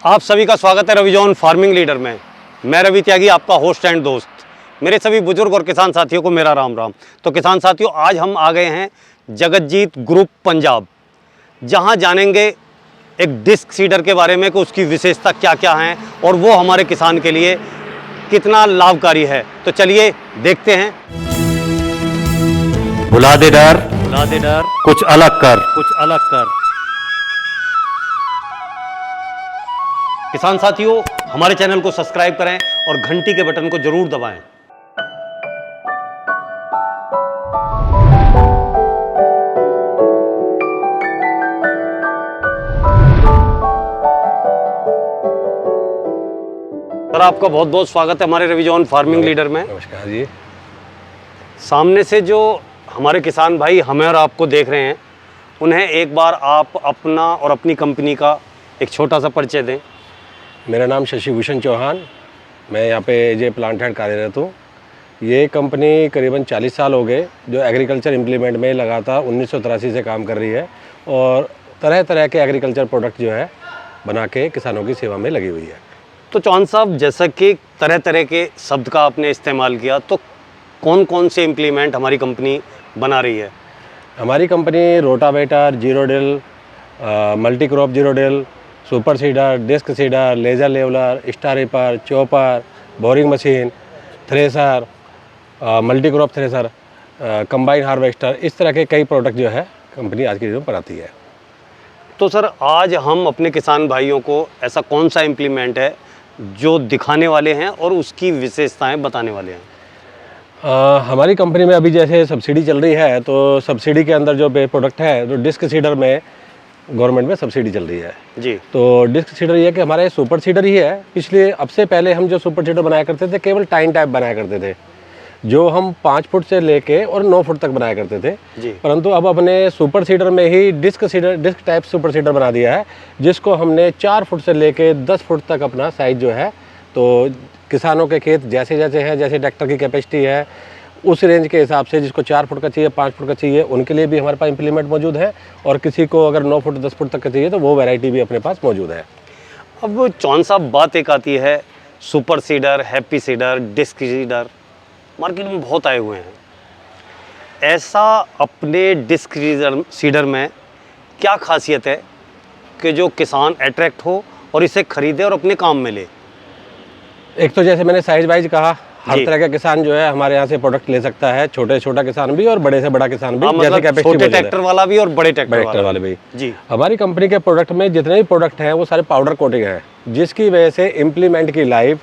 आप सभी का स्वागत है रवि जॉन फार्मिंग लीडर में। मैं रवि त्यागी, आपका होस्ट एंड दोस्त। मेरे सभी बुजुर्ग और किसान साथियों को मेरा राम राम। तो किसान साथियों, आज हम आ गए हैं जगतजीत ग्रुप पंजाब, जहां जानेंगे एक डिस्क सीडर के बारे में कि उसकी विशेषता क्या क्या हैं और वो हमारे किसान के लिए कितना लाभकारी है। तो चलिए देखते हैं। भुला दे डर, कुछ अलग कर। किसान साथियों, हमारे चैनल को सब्सक्राइब करें और घंटी के बटन को जरूर दबाएं। सर, आपका बहुत बहुत स्वागत है हमारे रवि जॉन फार्मिंग लीडर में। नमस्कार जी। सामने से जो हमारे किसान भाई हमें और आपको देख रहे हैं, उन्हें एक बार आप अपना और अपनी कंपनी का एक छोटा सा परिचय दें। मेरा नाम शशि भूषण चौहान, मैं यहाँ पे जे प्लांट हेड कार्यरत हूँ। ये कंपनी करीबन 40 साल हो गए जो एग्रीकल्चर इम्प्लीमेंट में लगातार 1983 से काम कर रही है और तरह तरह के एग्रीकल्चर प्रोडक्ट जो है बना के किसानों की सेवा में लगी हुई है। तो चौहान साहब, जैसा कि तरह तरह के शब्द का आपने इस्तेमाल किया, तो कौन कौन से इम्प्लीमेंट हमारी कंपनी बना रही है? हमारी company rotavator, zero drill, multi crop zero drill, super seeder, disc seeder, laser leveller, star reaper, chopper, boring machine, thresher, multi crop thresher, combine harvester, इस तरह के कई प्रोडक्ट जो है कंपनी आज की डेट में बनाती है। तो सर, आज हम अपने किसान भाइयों को ऐसा कौन सा इम्प्लीमेंट है जो दिखाने वाले हैं और उसकी विशेषताएं बताने वाले हैं? हमारी कंपनी में अभी जैसे सब्सिडी चल रही है, तो सब्सिडी के अंदर जो प्रोडक्ट है, तो डिस्क सीडर में गवर्नमेंट में सब्सिडी चल रही है जी। तो डिस्क सीडर ये कि हमारे सुपर सीडर ही है। पिछले अब से पहले हम जो सुपर सीडर बनाया करते थे, केवल टाइन टाइप बनाया करते थे, जो हम 5 फुट से लेके और 9 फुट तक बनाया करते थे जी। परंतु अब अपने सुपर सीडर में ही डिस्क टाइप सुपर सीडर बना दिया है, जिसको हमने 4 फुट से लेके 10 फुट तक अपना साइज जो है, तो किसानों के खेत जैसे जैसे हैं, जैसे ट्रैक्टर की कैपेसिटी है उस रेंज के हिसाब से, जिसको 4 फुट का चाहिए, 5 फुट का चाहिए, उनके लिए भी हमारे पास इम्प्लीमेंट मौजूद है। और किसी को अगर 9 फुट 10 फुट तक का चाहिए तो वो वैरायटी भी अपने पास मौजूद है। अब चौहान साहब, बात एक आती है super seeder, happy seeder, disc seeder market में बहुत आए हुए हैं। ऐसा अपने डिस्क सीडर में क्या खासियत है कि जो किसान अट्रैक्ट हो और इसे खरीदे और अपने काम में ले? एक तो जैसे मैंने साइज वाइज कहा, हर तरह का किसान जो है हमारे यहाँ से प्रोडक्ट ले सकता है, छोटे छोटा किसान भी और बड़े से बड़ा किसान भी, मतलब जैसे कैपेसिटी छोटे ट्रैक्टर वाला भी और बड़े ट्रैक्टर वाले भी जी। हमारी कंपनी के प्रोडक्ट में जितने भी प्रोडक्ट हैं वो सारे पाउडर कोटिंग है, जिसकी वजह से इम्प्लीमेंट की लाइफ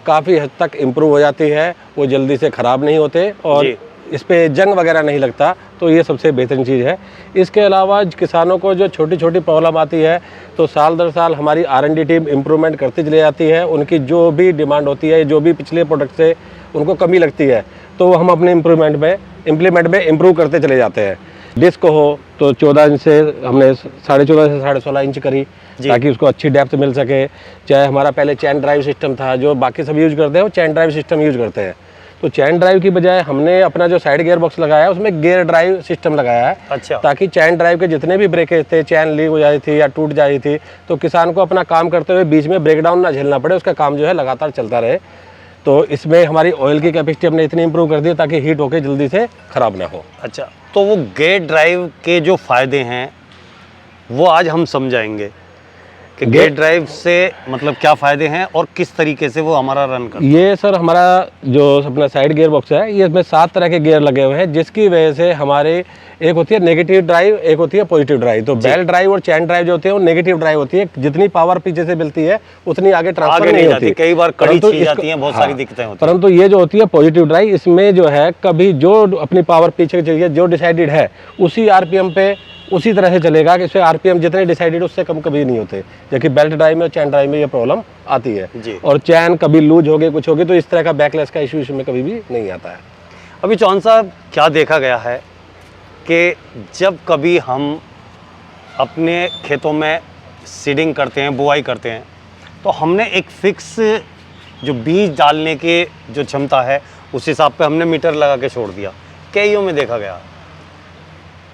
काफ़ी हद तक इम्प्रूव हो जाती है। वो जल्दी से ख़राब नहीं होते और इस पर जंग वगैरह नहीं लगता, तो ये सबसे बेहतरीन चीज़ है। इसके अलावा किसानों को जो छोटी छोटी प्रॉब्लम आती है, तो साल दर साल हमारी R&D टीम इम्प्रूवमेंट करती चली जाती है। उनकी जो भी डिमांड होती है, जो भी पिछले प्रोडक्ट से उनको कमी लगती है, तो हम अपने इम्प्लीमेंट में इम्प्रूव करते चले जाते हैं। डिस्क हो तो 14 इंच से हमने 14.5 से 16.5 इंच करी, ताकि उसको अच्छी डेप्थ मिल सके। चाहे हमारा पहले चैन ड्राइव सिस्टम था, जो बाकी सब यूज़ करते हैं, वो चैन ड्राइव सिस्टम यूज़ करते हैं। तो चैन ड्राइव की बजाय हमने अपना जो साइड गियर बॉक्स लगाया है, उसमें गियर ड्राइव सिस्टम लगाया है। अच्छा। ताकि चैन ड्राइव के जितने भी ब्रेकेज थे, चैन लीक हो जाती थी या टूट जाती थी, तो किसान को अपना काम करते हुए बीच में ब्रेकडाउन ना झेलना पड़े, उसका काम जो है लगातार चलता रहे। तो इसमें हमारी ऑयल की कैपेसिटी हमने इतनी इंप्रूव कर दी ताकि हीट होकर जल्दी से ख़राब ना हो। अच्छा, तो वो गियर ड्राइव के जो फ़ायदे हैं वो आज हम समझाएंगे कि गियर ड्राइव से मतलब क्या फ़ायदे हैं और किस तरीके से वो हमारा रन करता है। ये सर हमारा जो अपना साइड गियर बॉक्स है, ये इसमें 7 तरह के गियर लगे हुए हैं, जिसकी वजह से हमारे एक होती है नेगेटिव ड्राइव, एक होती है पॉजिटिव ड्राइव। तो बेल ड्राइव और चैन ड्राइव जो होती है वो नेगेटिव ड्राइव होती है, जितनी पावर पीछे से मिलती है उतनी आगे ट्रांसफर नहीं होती, कई बार कड़ी छीन जाती है, बहुत सारी दिक्कतें होती हैं। परंतु ये जो होती है पॉजिटिव ड्राइव, इसमें जो है कभी जो अपनी पावर पीछे चाहिए, जो डिसाइडेड है उसी RPM पे उसी तरह से चलेगा कि इसमें RPM जितने डिसाइडेड उससे कम कभी नहीं होते, जबकि बेल्ट ड्राइव में और चैन ड्राइव में ये प्रॉब्लम आती है। और चैन कभी लूज हो गई, कुछ हो गई, तो इस तरह का बैकलेस का इशू इसमें कभी भी नहीं आता है। अभी चौहान साहब, क्या देखा गया है कि जब कभी हम अपने खेतों में सीडिंग करते हैं, बुआई करते हैं, तो हमने एक फिक्स जो बीज डालने के जो क्षमता है उस हिसाब पे हमने मीटर लगा के छोड़ दिया। कईयों में देखा गया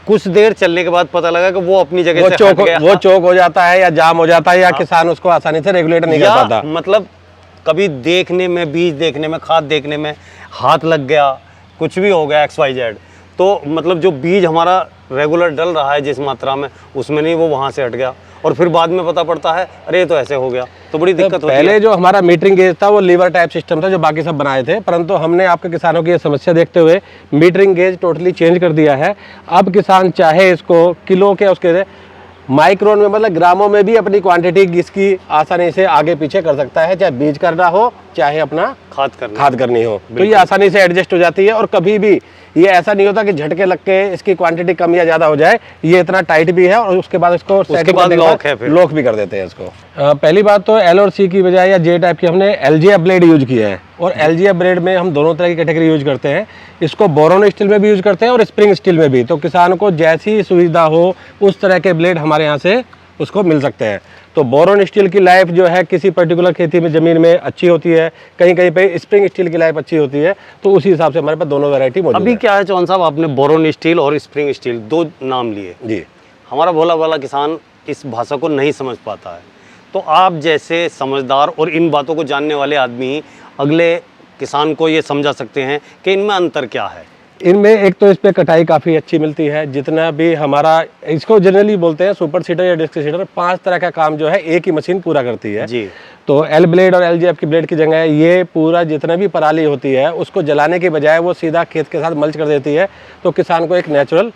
कुछ देर चलने के बाद पता लगा कि वो अपनी जगह वो से चौक हट गया। वो चौक हो जाता है या जाम हो जाता है या किसान उसको आसानी से रेगुलेट नहीं कर या पाता। मतलब कभी देखने में, बीज देखने में, खाद देखने में हाथ लग गया, कुछ भी हो गया XYZ, तो मतलब जो बीज हमारा रेगुलर डल रहा है जिस मात्रा में, उसमें नहीं, वो वहाँ से हट गया और फिर बाद में पता पड़ता है अरे ये तो ऐसे हो गया, तो बड़ी दिक्कत होती है। पहले जो हमारा मीटरिंग गेज था वो लीवर टाइप सिस्टम था जो बाकी सब बनाए थे, परंतु हमने आपके किसानों की ये समस्या देखते हुए मीटरिंग गेज टोटली चेंज कर दिया है। अब किसान चाहे इसको किलो के उसके माइक्रोन में मतलब ग्रामों में भी अपनी क्वांटिटी इसकी आसानी से आगे पीछे कर सकता है, चाहे बीज करना हो चाहे अपना खाद करनी हो, तो ये आसानी से एडजस्ट हो जाती है। और कभी भी ये ऐसा नहीं होता कि झटके लग के इसकी क्वांटिटी कम या ज़्यादा हो जाए, ये इतना टाइट भी है और उसके बाद इसको लॉक भी कर देते हैं इसको। पहली बात तो L और C की बजाय या J टाइप की हमने LGF ब्लेड यूज किया है, और LGF ब्लेड में हम दोनों तरह की कैटेगरी यूज करते हैं। इसको बोरोन स्टील में भी यूज करते हैं और स्प्रिंग स्टील में भी, तो किसान को जैसी सुविधा हो उस तरह के ब्लेड हमारे यहाँ से उसको मिल सकते हैं। तो बोरोन स्टील की लाइफ जो है किसी पर्टिकुलर खेती में ज़मीन में अच्छी होती है, कहीं कहीं पे स्प्रिंग स्टील की लाइफ अच्छी होती है, तो उसी हिसाब से हमारे पास दोनों वैरायटी मौजूद है। अभी क्या है चौहान साहब, आपने बोरोन स्टील और स्प्रिंग स्टील दो नाम लिए जी। हमारा भोला भाला किसान इस भाषा को नहीं समझ पाता है, तो आप जैसे समझदार और इन बातों को जानने वाले आदमी अगले किसान को ये समझा सकते हैं कि इनमें अंतर क्या है। इनमें एक तो इस पे कटाई काफ़ी अच्छी मिलती है, जितना भी हमारा इसको जनरली बोलते हैं सुपर सीडर या डिस्क सीडर, 5 तरह का काम जो है एक ही मशीन पूरा करती है जी। तो L ब्लेड और LGF की ब्लेड की जगह ये पूरा जितना भी पराली होती है उसको जलाने के बजाय वो सीधा खेत के साथ मल्च कर देती है, तो किसान को एक नेचुरल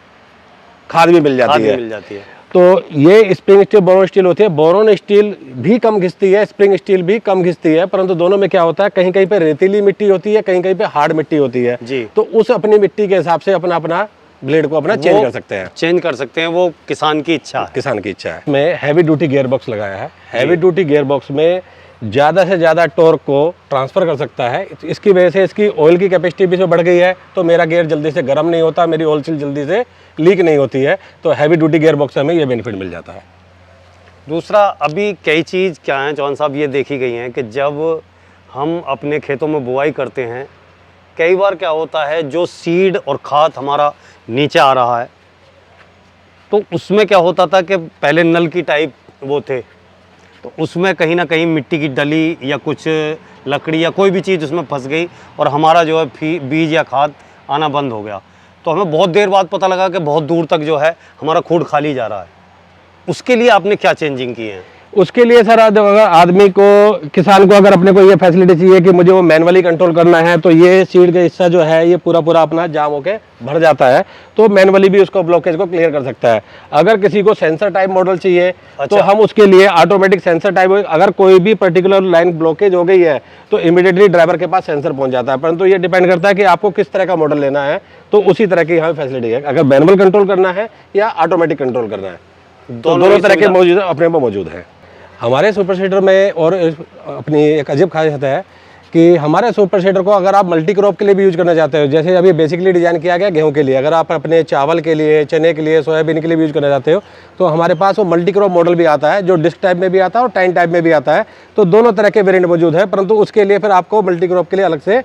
खाद भी मिल जाती है। तो ये स्प्रिंग स्टील बोरोन स्टील होती है। बोरोन स्टील भी कम घिसती है, स्प्रिंग स्टील भी कम घिसती है, परंतु दोनों में क्या होता है, कहीं कहीं पे रेतीली मिट्टी होती है, कहीं कहीं पे हार्ड मिट्टी होती है जी। तो उस अपनी मिट्टी के हिसाब से अपना अपना ब्लेड को अपना चेंज कर सकते हैं, वो किसान की इच्छा है। मैं हैवी ड्यूटी गियर बॉक्स लगाया है। हैवी ड्यूटी गियर बॉक्स में ज़्यादा से ज़्यादा टॉर्क को ट्रांसफ़र कर सकता है, इसकी वजह से इसकी ऑयल की कैपेसिटी भी बढ़ गई है, तो मेरा गियर जल्दी से गर्म नहीं होता, मेरी ऑयल सील जल्दी से लीक नहीं होती है, तो हैवी ड्यूटी गियर बॉक्स से हमें ये बेनिफिट मिल जाता है। दूसरा, अभी कई चीज़ क्या है चौहान साहब, ये देखी गई हैं कि जब हम अपने खेतों में बुआई करते हैं, कई बार क्या होता है जो सीड और खाद हमारा नीचे आ रहा है, तो उसमें क्या होता था कि पहले नल की टाइप वो थे, तो उसमें कहीं ना कहीं मिट्टी की डली या कुछ लकड़ी या कोई भी चीज़ उसमें फंस गई और हमारा जो है बीज या खाद आना बंद हो गया, तो हमें बहुत देर बाद पता लगा कि बहुत दूर तक जो है हमारा खूड खाली जा रहा है। उसके लिए आपने क्या चेंजिंग की है? उसके लिए सर अगर आदमी को, किसान को अगर अपने को ये फैसिलिटी चाहिए कि मुझे वो मैनुअली कंट्रोल करना है, तो ये सीड का हिस्सा जो है ये पूरा पूरा अपना जाम होके भर जाता है, तो मैनुअली भी उसको ब्लॉकेज को क्लियर कर सकता है। अगर किसी को सेंसर टाइप मॉडल चाहिए तो हम उसके लिए ऑटोमेटिक सेंसर टाइप, अगर कोई भी पर्टिकुलर लाइन ब्लॉकेज हो गई है तो इमीडिएटली ड्राइवर के पास सेंसर पहुंच जाता है, परंतु ये डिपेंड करता है कि आपको किस तरह का मॉडल लेना है, तो उसी तरह की हमें फैसिलिटी है, अगर मैनुअल कंट्रोल करना है या ऑटोमेटिक कंट्रोल करना है, दोनों तरह के मौजूद अपने में मौजूद है हमारे सुपर सीडर में। और अपनी एक अजीब खासियत है कि हमारे सुपर सीडर को अगर आप मल्टी क्रॉप के लिए भी यूज करना चाहते हो, जैसे अभी बेसिकली डिज़ाइन किया गया गेहूं के लिए, अगर आप अपने चावल के लिए, चने के लिए, सोयाबीन के लिए भी यूज करना चाहते हो, तो हमारे पास वो मल्टी क्रॉप मॉडल भी आता है, जो डिस्क टाइप में भी आता है और टाइन टाइप में भी आता है, तो दोनों तरह के वेरिएंट मौजूद है, परंतु उसके लिए फिर आपको मल्टी क्रॉप के लिए अलग से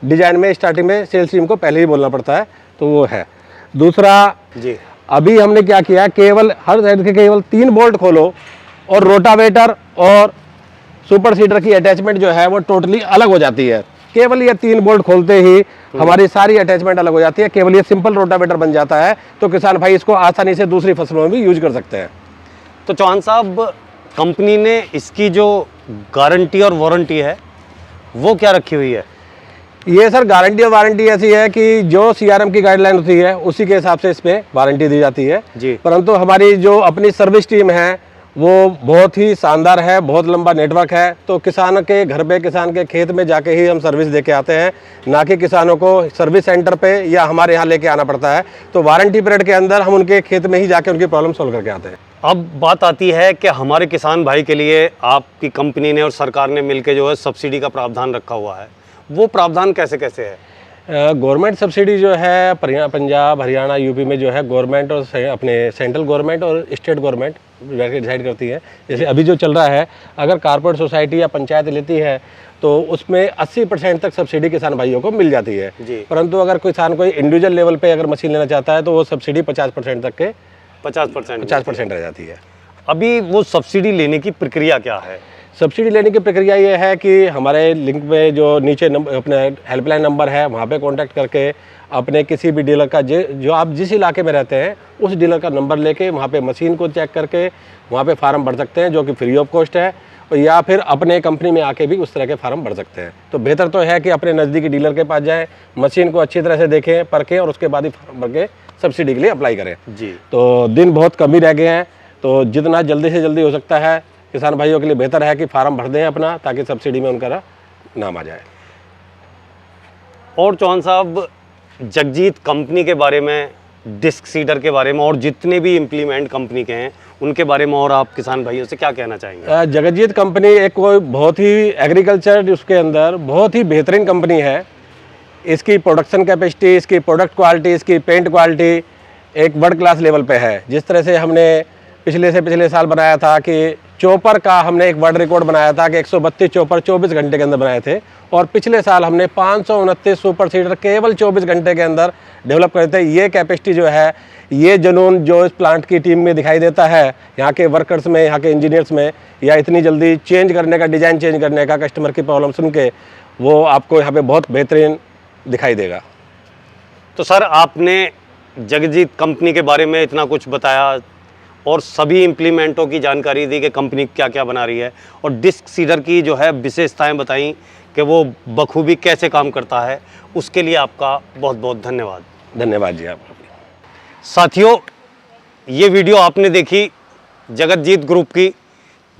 डिज़ाइन में स्टार्टिंग में सेल्स टीम को पहले ही बोलना पड़ता है, तो वो है। दूसरा जी, अभी हमने क्या किया, केवल हर साइड के केवल 3 बोल्ट खोलो और रोटावेटर और सुपर सीडर की अटैचमेंट जो है वो टोटली अलग हो जाती है। केवल ये 3 बोल्ट खोलते ही हमारी सारी अटैचमेंट अलग हो जाती है, केवल ये सिंपल रोटावेटर बन जाता है, तो किसान भाई इसको आसानी से दूसरी फसलों में भी यूज कर सकते हैं। तो चौहान साहब, कंपनी ने इसकी जो गारंटी और वारंटी है वो क्या रखी हुई है? ये सर गारंटी और वारंटी ऐसी है कि जो CRM की गाइडलाइन होती है उसी के हिसाब से इस पे वारंटी दी जाती है जी, परंतु हमारी जो अपनी सर्विस टीम है वो बहुत ही शानदार है, बहुत लंबा नेटवर्क है, तो किसान के घर पे, किसान के खेत में जाके ही हम सर्विस दे के आते हैं, ना कि किसानों को सर्विस सेंटर पे या हमारे यहाँ लेके आना पड़ता है। तो वारंटी पीरियड के अंदर हम उनके खेत में ही जाके उनकी प्रॉब्लम सॉल्व करके आते हैं। अब बात आती है कि हमारे किसान भाई के लिए आपकी कंपनी ने और सरकार ने मिलकर जो है सब्सिडी का प्रावधान रखा हुआ है, वो प्रावधान कैसे कैसे है? गवर्नमेंट सब्सिडी जो है पंजाब, हरियाणा, यूपी में जो है गवर्नमेंट और अपने सेंट्रल गवर्नमेंट और स्टेट गवर्नमेंट डिसाइड करती है। जैसे अभी जो चल रहा है, अगर कारपोरेट सोसाइटी या पंचायत लेती है तो उसमें 80% तक सब्सिडी किसान भाइयों को मिल जाती है। जी। परंतु अगर किसान कोई इंडिविजुअल लेवल पे अगर मशीन लेना चाहता है तो वो सब्सिडी 50% तक के 50% रह जाती है। अभी वो सब्सिडी लेने की प्रक्रिया क्या है? सब्सिडी लेने की प्रक्रिया ये है कि हमारे लिंक में जो नीचे अपने हेल्पलाइन नंबर है वहाँ पे कांटेक्ट करके अपने किसी भी डीलर का जो आप जिस इलाके में रहते हैं उस डीलर का नंबर लेके वहाँ पे मशीन को चेक करके वहाँ पे फार्म भर सकते हैं, जो कि फ्री ऑफ कॉस्ट है, या फिर अपने कंपनी में आके भी उस तरह के फार्म भर सकते हैं। तो बेहतर तो है कि अपने नज़दीकी डीलर के पास जाएँ, मशीन को अच्छी तरह से देखें, परखें और उसके बाद ही फार्म भर के सब्सिडी के लिए अप्लाई करें। जी। तो दिन बहुत कम ही रह गए हैं, तो जितना जल्दी से जल्दी हो सकता है किसान भाइयों के लिए बेहतर है कि फार्म भर दें अपना, ताकि सब्सिडी में उनका नाम आ जाए। और चौहान साहब, जगजीत कंपनी के बारे में, डिस्क सीडर के बारे में और जितने भी इम्प्लीमेंट कंपनी के हैं उनके बारे में और आप किसान भाइयों से क्या कहना चाहेंगे? जगजीत कंपनी एक कोई बहुत ही एग्रीकल्चर उसके अंदर बहुत ही बेहतरीन कंपनी है। इसकी प्रोडक्शन कैपेसिटी, इसकी प्रोडक्ट क्वालिटी, इसकी पेंट क्वालिटी एक वर्ल्ड क्लास लेवल पे है। जिस तरह से हमने पिछले साल बनाया था कि चॉपर का हमने एक वर्ल्ड रिकॉर्ड बनाया था कि 132 चॉपर 24 घंटे के अंदर बनाए थे, और पिछले साल हमने 529 सुपर सीडर केवल 24 घंटे के अंदर डेवलप करे थे। ये कैपेसिटी जो है, ये जुनून जो इस प्लांट की टीम में दिखाई देता है, यहाँ के वर्कर्स में, यहाँ के इंजीनियर्स में, या इतनी जल्दी चेंज करने का, डिज़ाइन चेंज करने का, कस्टमर की प्रॉब्लम सुन के, वो आपको यहाँ पे बहुत बेहतरीन दिखाई देगा। तो सर, आपने जगजीत कंपनी के बारे में इतना कुछ बताया और सभी इम्प्लीमेंटों की जानकारी दी कि कंपनी क्या क्या बना रही है, और डिस्क सीडर की जो है विशेषताएं बताई कि वो बखूबी कैसे काम करता है, उसके लिए आपका बहुत बहुत धन्यवाद। धन्यवाद जी आपका। साथियों, ये वीडियो आपने देखी जगजीत ग्रुप की,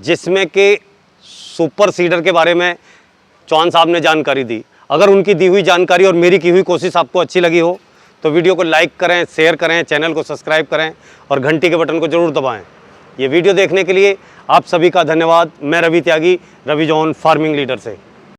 जिसमें कि सुपर सीडर के बारे में चौहान साहब ने जानकारी दी। अगर उनकी दी हुई जानकारी और मेरी की हुई कोशिश आपको अच्छी लगी हो तो वीडियो को लाइक करें, शेयर करें, चैनल को सब्सक्राइब करें और घंटी के बटन को जरूर दबाएं। ये वीडियो देखने के लिए आप सभी का धन्यवाद। मैं रवि त्यागी, रवि जॉन फार्मिंग लीडर से।